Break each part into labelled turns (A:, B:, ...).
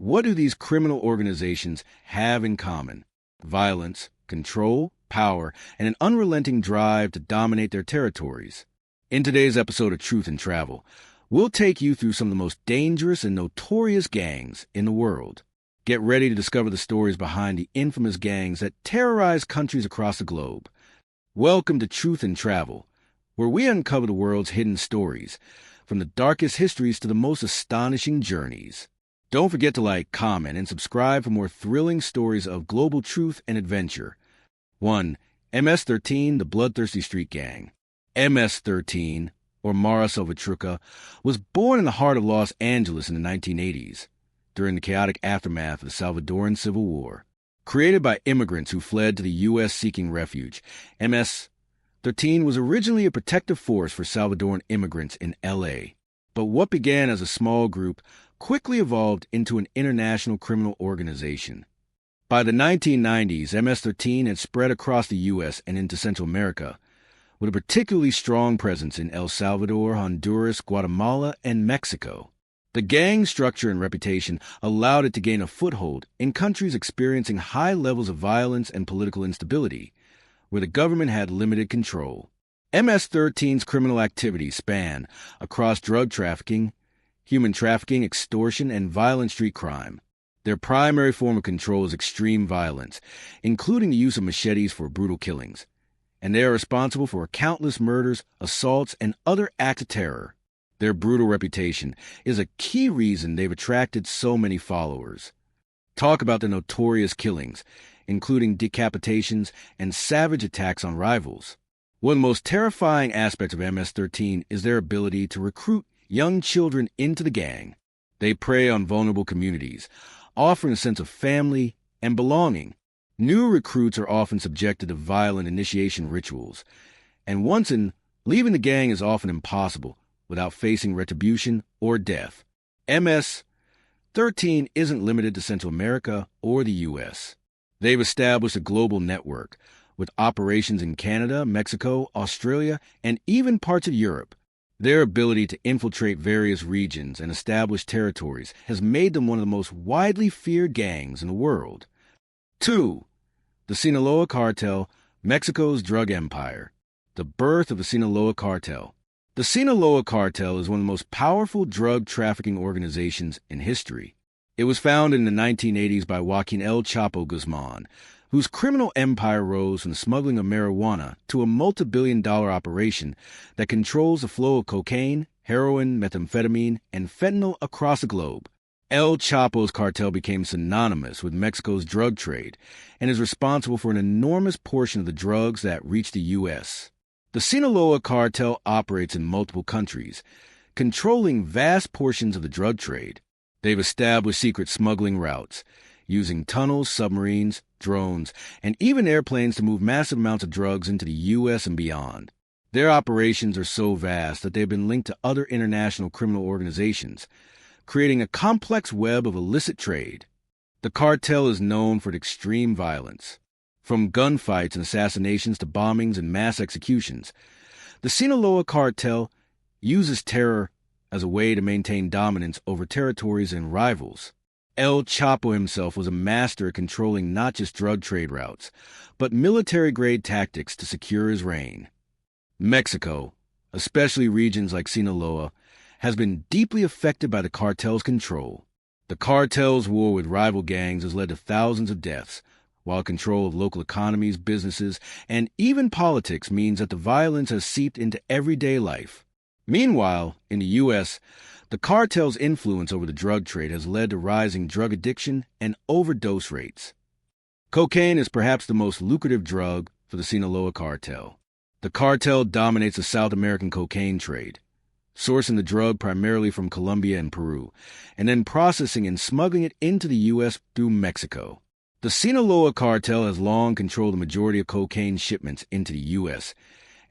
A: What do these criminal organizations have in common? Violence, control, power, and an unrelenting drive to dominate their territories. In today's episode of Truth and Travel, we'll take you through some of the most dangerous and notorious gangs in the world. Get ready to discover the stories behind the infamous gangs that terrorize countries across the globe. Welcome to Truth and Travel, where we uncover the world's hidden stories, from the darkest histories to the most astonishing journeys. Don't forget to like, comment, and subscribe for more thrilling stories of global truth and adventure. 1. MS-13, the Bloodthirsty Street Gang. MS-13, or Mara Salvatrucha, was born in the heart of Los Angeles in the 1980s, during the chaotic aftermath of the Salvadoran Civil War. Created by immigrants who fled to the U.S. seeking refuge, MS-13 was originally a protective force for Salvadoran immigrants in L.A., but what began as a small group quickly evolved into an international criminal organization. By the 1990s, MS-13 had spread across the U.S. and into Central America, with a particularly strong presence in El Salvador, Honduras, Guatemala, and Mexico. The gang structure and reputation allowed it to gain a foothold in countries experiencing high levels of violence and political instability, where the government had limited control. MS-13's criminal activities span across drug trafficking, human trafficking, extortion, and violent street crime. Their primary form of control is extreme violence, including the use of machetes for brutal killings, and they are responsible for countless murders, assaults, and other acts of terror. Their brutal reputation is a key reason they've attracted so many followers. Talk about the notorious killings, including decapitations and savage attacks on rivals. One of the most terrifying aspects of MS-13 is their ability to recruit young children into the gang. They prey on vulnerable communities, offering a sense of family and belonging. New recruits are often subjected to violent initiation rituals, and once in, leaving the gang is often impossible without facing retribution or death. MS-13 isn't limited to Central America or the U.S. They've established a global network, with operations in Canada, Mexico, Australia, and even parts of Europe. Their ability to infiltrate various regions and establish territories has made them one of the most widely feared gangs in the world. 2. The Sinaloa Cartel, Mexico's drug empire. The birth of the Sinaloa Cartel. The Sinaloa Cartel is one of the most powerful drug trafficking organizations in history. It was founded in the 1980s by Joaquin El Chapo Guzman, whose criminal empire rose from the smuggling of marijuana to a multi-billion-dollar operation that controls the flow of cocaine, heroin, methamphetamine, and fentanyl across the globe. El Chapo's cartel became synonymous with Mexico's drug trade and is responsible for an enormous portion of the drugs that reach the U.S. The Sinaloa Cartel operates in multiple countries, controlling vast portions of the drug trade. They've established secret smuggling routes, using tunnels, submarines, drones, and even airplanes to move massive amounts of drugs into the U.S. and beyond. Their operations are so vast that they've been linked to other international criminal organizations, creating a complex web of illicit trade. The cartel is known for its extreme violence. From gunfights and assassinations to bombings and mass executions, the Sinaloa Cartel uses terror as a way to maintain dominance over territories and rivals. El Chapo himself was a master at controlling not just drug trade routes, but military-grade tactics to secure his reign. Mexico, especially regions like Sinaloa, has been deeply affected by the cartel's control. The cartel's war with rival gangs has led to thousands of deaths, while control of local economies, businesses, and even politics means that the violence has seeped into everyday life. Meanwhile, in the U.S., the cartel's influence over the drug trade has led to rising drug addiction and overdose rates. Cocaine is perhaps the most lucrative drug for the Sinaloa Cartel. The cartel dominates the South American cocaine trade, sourcing the drug primarily from Colombia and Peru, and then processing and smuggling it into the U.S. through Mexico. The Sinaloa Cartel has long controlled the majority of cocaine shipments into the U.S.,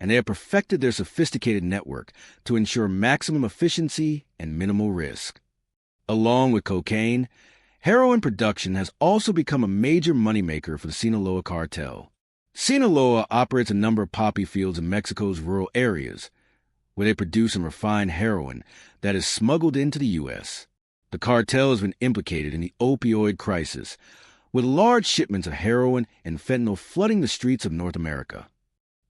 A: and they have perfected their sophisticated network to ensure maximum efficiency and minimal risk. Along with cocaine, heroin production has also become a major moneymaker for the Sinaloa Cartel. Sinaloa operates a number of poppy fields in Mexico's rural areas, where they produce and refine heroin that is smuggled into the U.S. The cartel has been implicated in the opioid crisis, with large shipments of heroin and fentanyl flooding the streets of North America.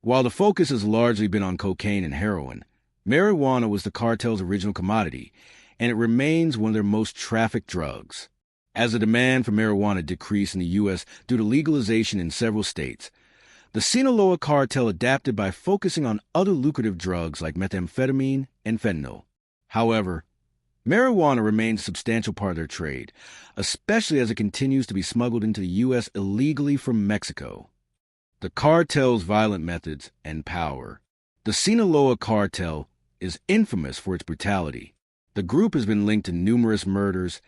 A: While the focus has largely been on cocaine and heroin, marijuana was the cartel's original commodity, and it remains one of their most trafficked drugs. As the demand for marijuana decreased in the U.S. due to legalization in several states, the Sinaloa cartel adapted by focusing on other lucrative drugs like methamphetamine and fentanyl. However, marijuana remains a substantial part of their trade, especially as it continues to be smuggled into the U.S. illegally from Mexico. The cartel's violent methods and power. The Sinaloa cartel is infamous for its brutality. The group has been linked to numerous murders,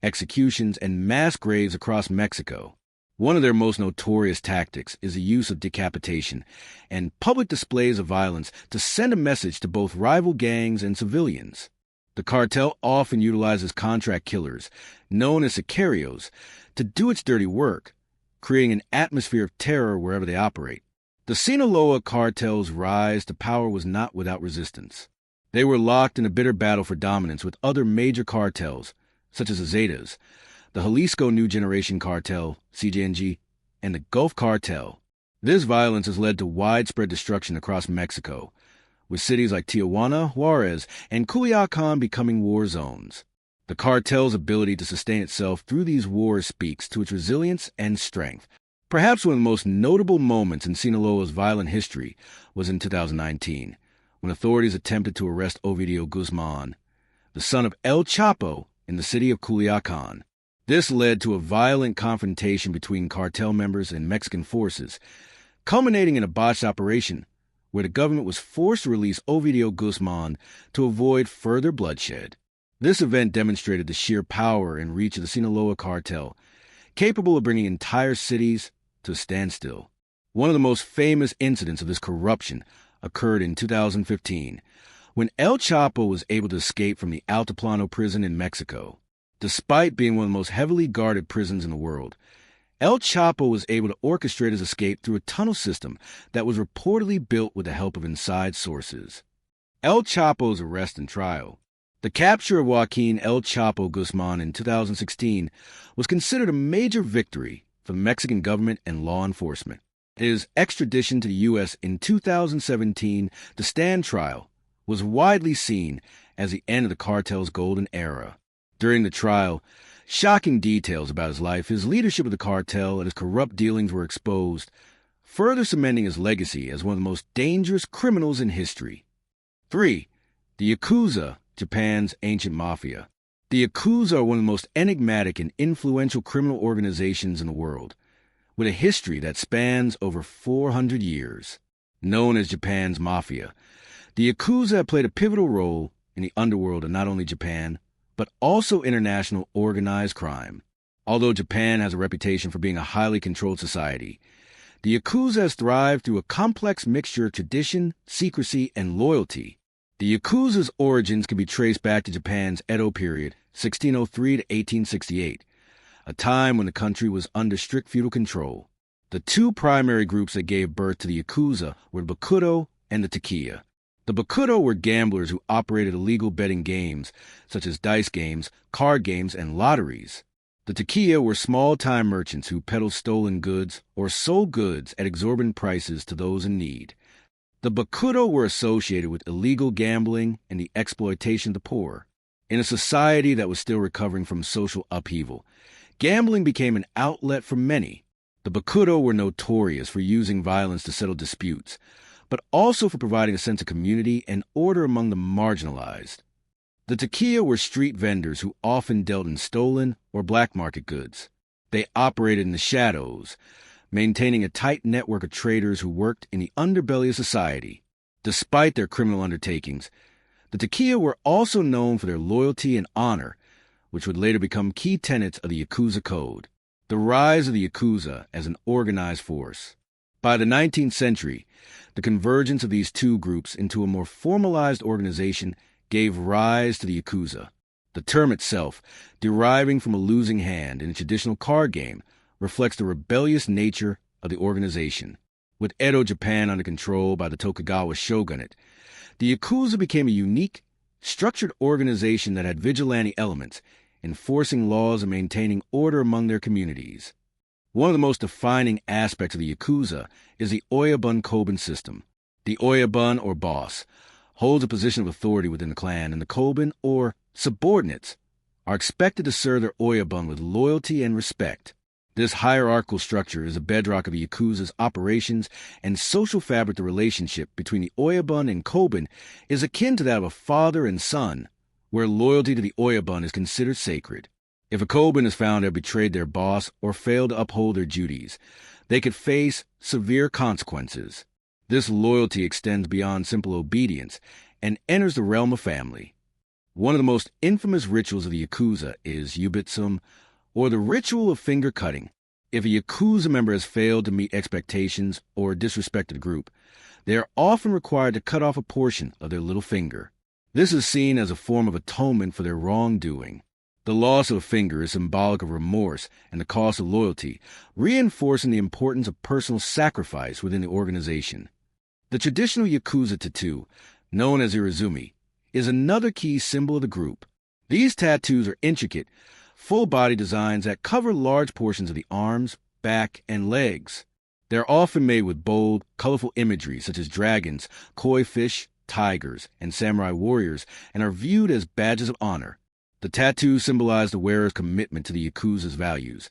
A: executions, and mass graves across Mexico. One of their most notorious tactics is the use of decapitation and public displays of violence to send a message to both rival gangs and civilians. The cartel often utilizes contract killers, known as sicarios, to do its dirty work, creating an atmosphere of terror wherever they operate. The Sinaloa cartel's rise to power was not without resistance. They were locked in a bitter battle for dominance with other major cartels, such as the Zetas, the Jalisco New Generation Cartel, CJNG, and the Gulf Cartel. This violence has led to widespread destruction across Mexico, with cities like Tijuana, Juarez, and Culiacan becoming war zones. The cartel's ability to sustain itself through these wars speaks to its resilience and strength. Perhaps one of the most notable moments in Sinaloa's violent history was in 2019, when authorities attempted to arrest Ovidio Guzman, the son of El Chapo, in the city of Culiacan. This led to a violent confrontation between cartel members and Mexican forces, culminating in a botched operation where the government was forced to release Ovidio Guzman to avoid further bloodshed. This event demonstrated the sheer power and reach of the Sinaloa cartel, capable of bringing entire cities to a standstill. One of the most famous incidents of this corruption occurred in 2015, when El Chapo was able to escape from the Altiplano prison in Mexico. Despite being one of the most heavily guarded prisons in the world, El Chapo was able to orchestrate his escape through a tunnel system that was reportedly built with the help of inside sources. El Chapo's arrest and trial. The capture of Joaquin El Chapo Guzman in 2016 was considered a major victory for the Mexican government and law enforcement. His extradition to the U.S. in 2017 to stand trial was widely seen as the end of the cartel's golden era. During the trial, shocking details about his life, his leadership of the cartel, and his corrupt dealings were exposed, further cementing his legacy as one of the most dangerous criminals in history. 3. The Yakuza, Japan's ancient mafia. The Yakuza are one of the most enigmatic and influential criminal organizations in the world, with a history that spans over 400 years. Known as Japan's mafia, the Yakuza have played a pivotal role in the underworld of not only Japan, but also international organized crime. Although Japan has a reputation for being a highly controlled society, the Yakuza has thrived through a complex mixture of tradition, secrecy, and loyalty. The Yakuza's origins can be traced back to Japan's Edo period, 1603 to 1868, a time when the country was under strict feudal control. The two primary groups that gave birth to the Yakuza were the Bakudo and the Takiya. The Bakudo were gamblers who operated illegal betting games, such as dice games, card games, and lotteries. The Takiya were small-time merchants who peddled stolen goods or sold goods at exorbitant prices to those in need. The Bakudo were associated with illegal gambling and the exploitation of the poor. In a society that was still recovering from social upheaval, gambling became an outlet for many. The Bakudo were notorious for using violence to settle disputes, but also for providing a sense of community and order among the marginalized. The Takiya were street vendors who often dealt in stolen or black market goods. They operated in the shadows, maintaining a tight network of traders who worked in the underbelly of society. Despite their criminal undertakings, the Takiya were also known for their loyalty and honor, which would later become key tenets of the Yakuza Code. The rise of the Yakuza as an organized force. By the 19th century, the convergence of these two groups into a more formalized organization gave rise to the Yakuza. The term itself, deriving from a losing hand in a traditional card game, reflects the rebellious nature of the organization. With Edo Japan under control by the Tokugawa shogunate, the Yakuza became a unique, structured organization that had vigilante elements, enforcing laws and maintaining order among their communities. One of the most defining aspects of the Yakuza is the Oyabun Koban system. The Oyabun, or boss, holds a position of authority within the clan, and the Koban, or subordinates, are expected to serve their Oyabun with loyalty and respect. This hierarchical structure is a bedrock of the Yakuza's operations, and social fabric. The relationship between the Oyabun and Koban is akin to that of a father and son, where loyalty to the Oyabun is considered sacred. If a Koban is found to have betrayed their boss or failed to uphold their duties, they could face severe consequences. This loyalty extends beyond simple obedience and enters the realm of family. One of the most infamous rituals of the Yakuza is yubitsum, or the ritual of finger cutting. If a Yakuza member has failed to meet expectations or disrespected the group, they are often required to cut off a portion of their little finger. This is seen as a form of atonement for their wrongdoing. The loss of a finger is symbolic of remorse and the cost of loyalty, reinforcing the importance of personal sacrifice within the organization. The traditional Yakuza tattoo, known as irizumi, is another key symbol of the group. These tattoos are intricate, full-body designs that cover large portions of the arms, back, and legs. They're often made with bold, colorful imagery such as dragons, koi fish, tigers, and samurai warriors, and are viewed as badges of honor. The tattoos symbolize the wearer's commitment to the Yakuza's values,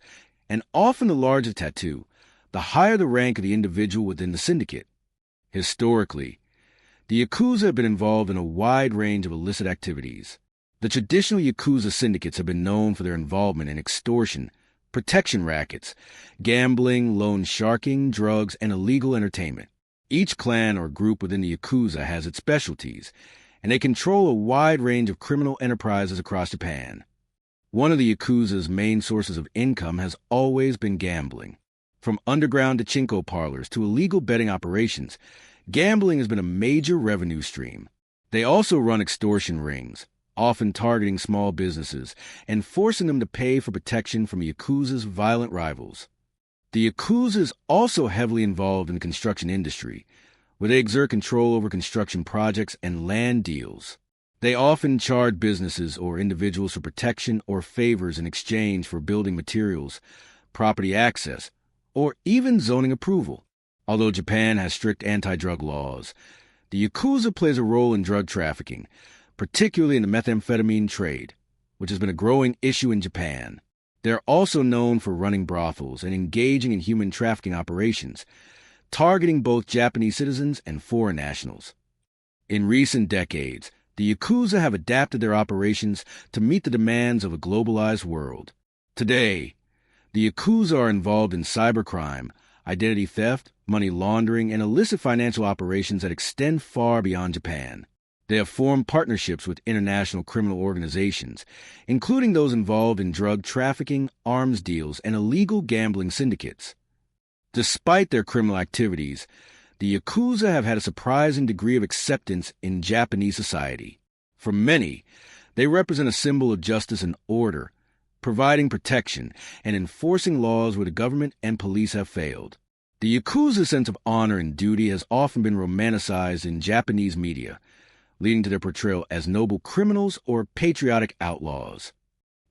A: and often the larger the tattoo, the higher the rank of the individual within the syndicate. Historically, the Yakuza have been involved in a wide range of illicit activities. The traditional Yakuza syndicates have been known for their involvement in extortion, protection rackets, gambling, loan sharking, drugs, and illegal entertainment. Each clan or group within the Yakuza has its specialties, and they control a wide range of criminal enterprises across Japan. One of the Yakuza's main sources of income has always been gambling. From underground pachinko parlors to illegal betting operations, gambling has been a major revenue stream. They also run extortion rings, often targeting small businesses and forcing them to pay for protection from Yakuza's violent rivals. The Yakuza is also heavily involved in the construction industry, where they exert control over construction projects and land deals. They often charge businesses or individuals for protection or favors in exchange for building materials, property access, or even zoning approval. Although Japan has strict anti-drug laws, the Yakuza plays a role in drug trafficking, particularly in the methamphetamine trade, which has been a growing issue in Japan. They're also known for running brothels and engaging in human trafficking operations, targeting both Japanese citizens and foreign nationals. In recent decades, the Yakuza have adapted their operations to meet the demands of a globalized world. Today, the Yakuza are involved in cybercrime, identity theft, money laundering, and illicit financial operations that extend far beyond Japan. They have formed partnerships with international criminal organizations, including those involved in drug trafficking, arms deals, and illegal gambling syndicates. Despite their criminal activities, the Yakuza have had a surprising degree of acceptance in Japanese society. For many, they represent a symbol of justice and order, providing protection and enforcing laws where the government and police have failed. The Yakuza's sense of honor and duty has often been romanticized in Japanese media, leading to their portrayal as noble criminals or patriotic outlaws.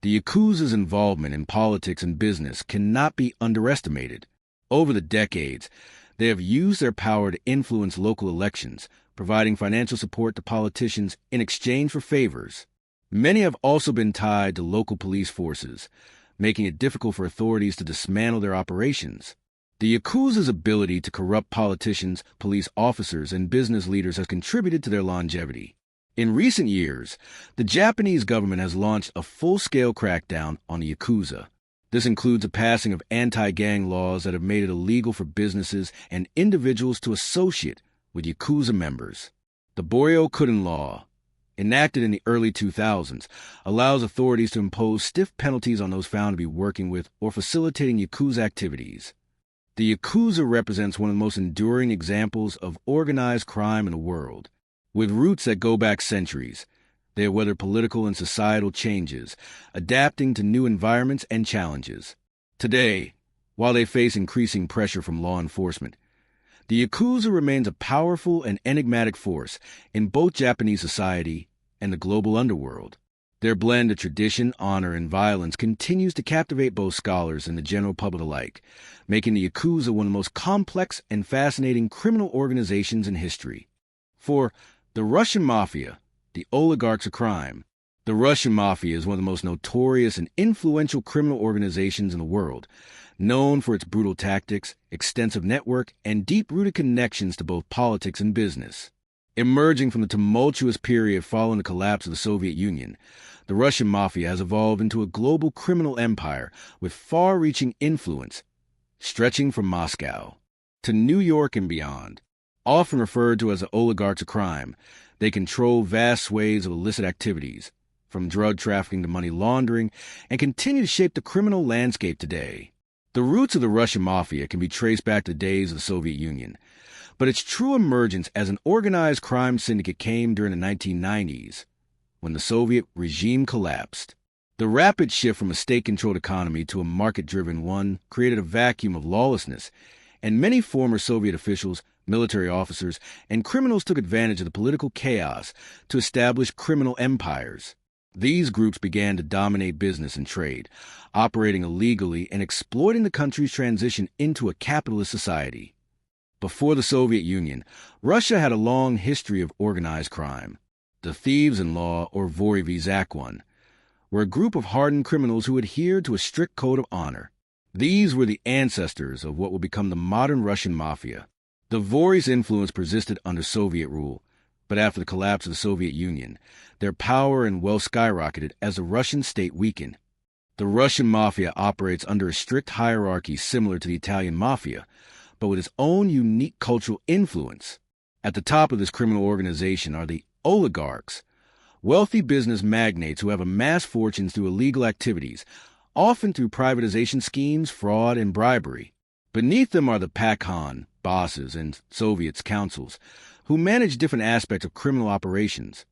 A: The Yakuza's involvement in politics and business cannot be underestimated. Over the decades, they have used their power to influence local elections, providing financial support to politicians in exchange for favors. Many have also been tied to local police forces, making it difficult for authorities to dismantle their operations. The Yakuza's ability to corrupt politicians, police officers, and business leaders has contributed to their longevity. In recent years, the Japanese government has launched a full-scale crackdown on the Yakuza. This includes the passing of anti-gang laws that have made it illegal for businesses and individuals to associate with Yakuza members. The Boryo-Kuden law, enacted in the early 2000s, allows authorities to impose stiff penalties on those found to be working with or facilitating Yakuza activities. The Yakuza represents one of the most enduring examples of organized crime in the world. With roots that go back centuries, they have weathered political and societal changes, adapting to new environments and challenges. Today, while they face increasing pressure from law enforcement, the Yakuza remains a powerful and enigmatic force in both Japanese society and the global underworld. Their blend of tradition, honor, and violence continues to captivate both scholars and the general public alike, making the Yakuza one of the most complex and fascinating criminal organizations in history. For the Russian Mafia, the oligarchs of crime. The Russian Mafia is one of the most notorious and influential criminal organizations in the world, known for its brutal tactics, extensive network, and deep-rooted connections to both politics and business. Emerging from the tumultuous period following the collapse of the Soviet Union, the Russian Mafia has evolved into a global criminal empire with far-reaching influence, stretching from Moscow to New York and beyond. Often referred to as the oligarchs of crime, they control vast swathes of illicit activities, from drug trafficking to money laundering, and continue to shape the criminal landscape today. The roots of the Russian Mafia can be traced back to the days of the Soviet Union, but its true emergence as an organized crime syndicate came during the 1990s, when the Soviet regime collapsed. The rapid shift from a state-controlled economy to a market-driven one created a vacuum of lawlessness, and many former Soviet officials, military officers, and criminals took advantage of the political chaos to establish criminal empires. These groups began to dominate business and trade, operating illegally and exploiting the country's transition into a capitalist society. Before the Soviet Union, Russia had a long history of organized crime. The thieves-in-law, or Vori v. Zakwan, were a group of hardened criminals who adhered to a strict code of honor. These were the ancestors of what would become the modern Russian Mafia. The Vori's influence persisted under Soviet rule, but after the collapse of the Soviet Union, their power and wealth skyrocketed as the Russian state weakened. The Russian Mafia operates under a strict hierarchy similar to the Italian Mafia, but with its own unique cultural influence. At the top of this criminal organization are the oligarchs, wealthy business magnates who have amassed fortunes through illegal activities, often through privatization schemes, fraud, and bribery. Beneath them are the Pakhan, bosses, and Soviets councils, who manage different aspects of criminal operations.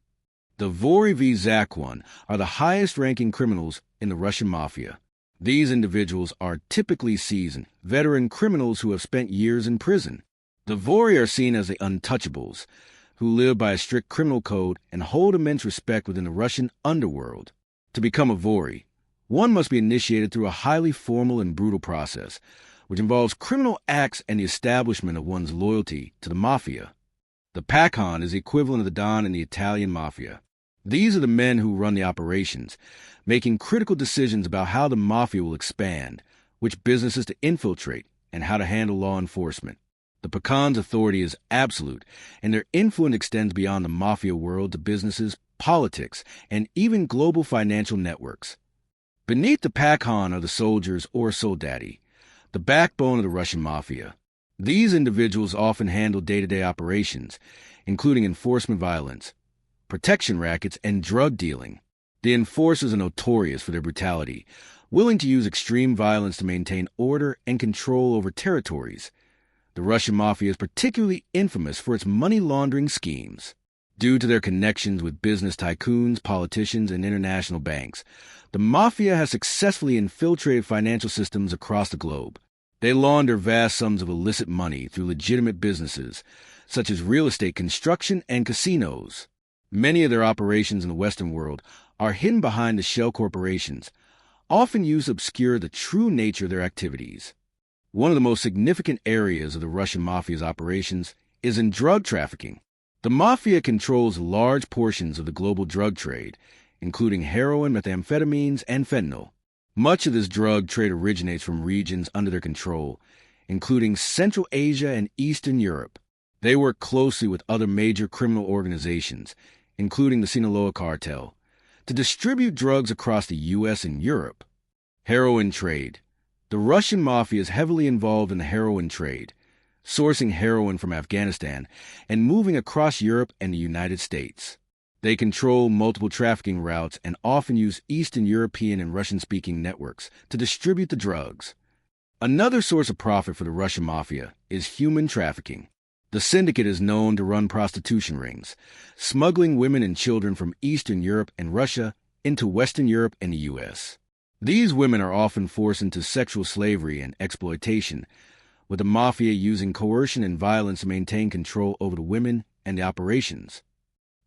A: The Vori v. Zakwan are the highest-ranking criminals in the Russian Mafia. These individuals are typically seasoned, veteran criminals who have spent years in prison. The Vori are seen as the untouchables, who live by a strict criminal code and hold immense respect within the Russian underworld. To become a Vori, one must be initiated through a highly formal and brutal process, which involves criminal acts and the establishment of one's loyalty to the Mafia. The Pakhan is the equivalent of the Don in the Italian Mafia. These are the men who run the operations, making critical decisions about how the Mafia will expand, which businesses to infiltrate, and how to handle law enforcement. The Pakhan's authority is absolute, and their influence extends beyond the Mafia world to businesses, politics, and even global financial networks. Beneath the Pakhan are the soldiers or soldati, the backbone of the Russian Mafia. These individuals often handle day-to-day operations, including enforcement violence, protection rackets, and drug dealing. The enforcers are notorious for their brutality, willing to use extreme violence to maintain order and control over territories. The Russian Mafia is particularly infamous for its money laundering schemes. Due to their connections with business tycoons, politicians, and international banks, the Mafia has successfully infiltrated financial systems across the globe. They launder vast sums of illicit money through legitimate businesses, such as real estate construction and casinos. Many of their operations in the Western world are hidden behind the shell corporations, often used to obscure the true nature of their activities. One of the most significant areas of the Russian Mafia's operations is in drug trafficking. The Mafia controls large portions of the global drug trade, including heroin, methamphetamines, and fentanyl. Much of this drug trade originates from regions under their control, including Central Asia and Eastern Europe. They work closely with other major criminal organizations, including the Sinaloa cartel, to distribute drugs across the U.S. and Europe. Heroin trade. The Russian Mafia is heavily involved in the heroin trade, sourcing heroin from Afghanistan and moving across Europe and the United States. They control multiple trafficking routes and often use Eastern European and Russian-speaking networks to distribute the drugs. Another source of profit for the Russian Mafia is human trafficking. The syndicate is known to run prostitution rings, smuggling women and children from Eastern Europe and Russia into Western Europe and the U.S. These women are often forced into sexual slavery and exploitation, with the Mafia using coercion and violence to maintain control over the women and the operations.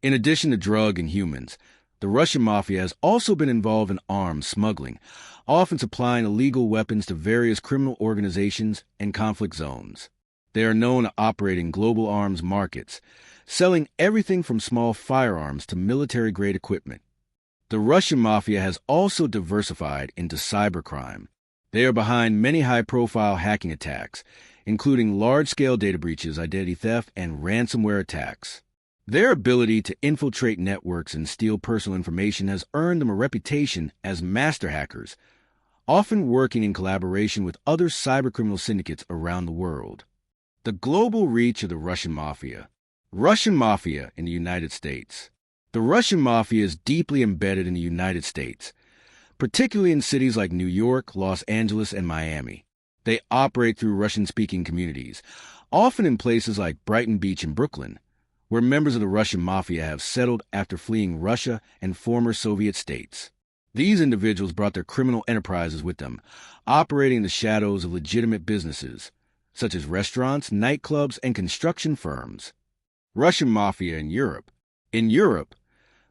A: In addition to drug and humans, The Russian mafia has also been involved in arms smuggling, often supplying illegal weapons to various criminal organizations and conflict zones. They are known to operate in global arms markets, selling everything from small firearms to military-grade equipment. The Russian mafia has also diversified into cybercrime. They are behind many high-profile hacking attacks, including large-scale data breaches, identity theft, and ransomware attacks. Their ability to infiltrate networks and steal personal information has earned them a reputation as master hackers, often working in collaboration with other cybercriminal syndicates around the world. The global reach of the Russian mafia. Russian mafia in the United States. The Russian mafia is deeply embedded in the United States, particularly in cities like New York, Los Angeles, and Miami. They operate through Russian-speaking communities, often in places like Brighton Beach and Brooklyn, where members of the Russian mafia have settled after fleeing Russia and former Soviet states. These individuals brought their criminal enterprises with them, operating in the shadows of legitimate businesses, such as restaurants, nightclubs, and construction firms. Russian mafia in Europe. In Europe,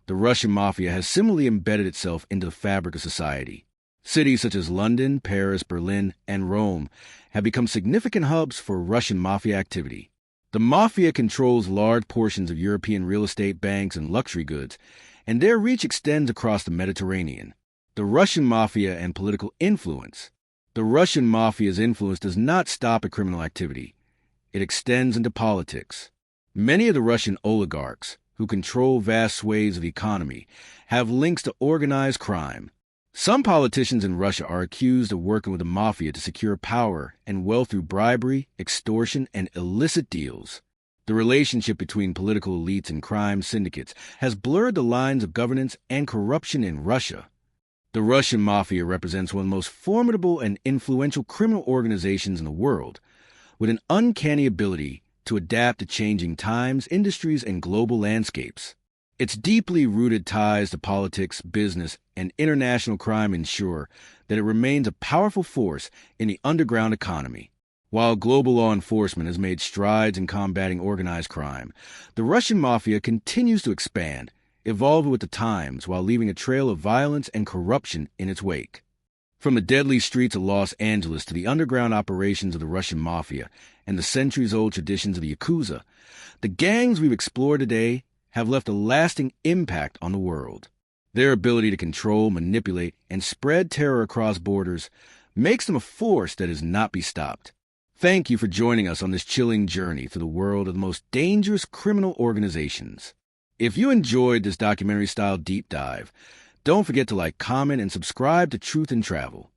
A: the Russian mafia has similarly embedded itself into the fabric of society. Cities such as London, Paris, Berlin, and Rome have become significant hubs for Russian mafia activity. The mafia controls large portions of European real estate, banks, and luxury goods, and their reach extends across the Mediterranean. The Russian mafia and political influence. The Russian mafia's influence does not stop at criminal activity. It extends into politics. Many of the Russian oligarchs, who control vast swathes of the economy, have links to organized crime. Some politicians in Russia are accused of working with the mafia to secure power and wealth through bribery, extortion, and illicit deals. The relationship between political elites and crime syndicates has blurred the lines of governance and corruption in Russia. The Russian mafia represents one of the most formidable and influential criminal organizations in the world, with an uncanny ability to adapt to changing times, industries, and global landscapes. Its deeply rooted ties to politics, business, and international crime ensure that it remains a powerful force in the underground economy. While global law enforcement has made strides in combating organized crime, the Russian mafia continues to expand, evolving with the times while leaving a trail of violence and corruption in its wake. From the deadly streets of Los Angeles to the underground operations of the Russian mafia and the centuries-old traditions of the Yakuza, the gangs we've explored today have left a lasting impact on the world. Their ability to control, manipulate, and spread terror across borders makes them a force that is not be stopped. Thank you for joining us on this chilling journey through the world of the most dangerous criminal organizations. If you enjoyed this documentary-style deep dive, don't forget to like, comment, and subscribe to Truth and Travel.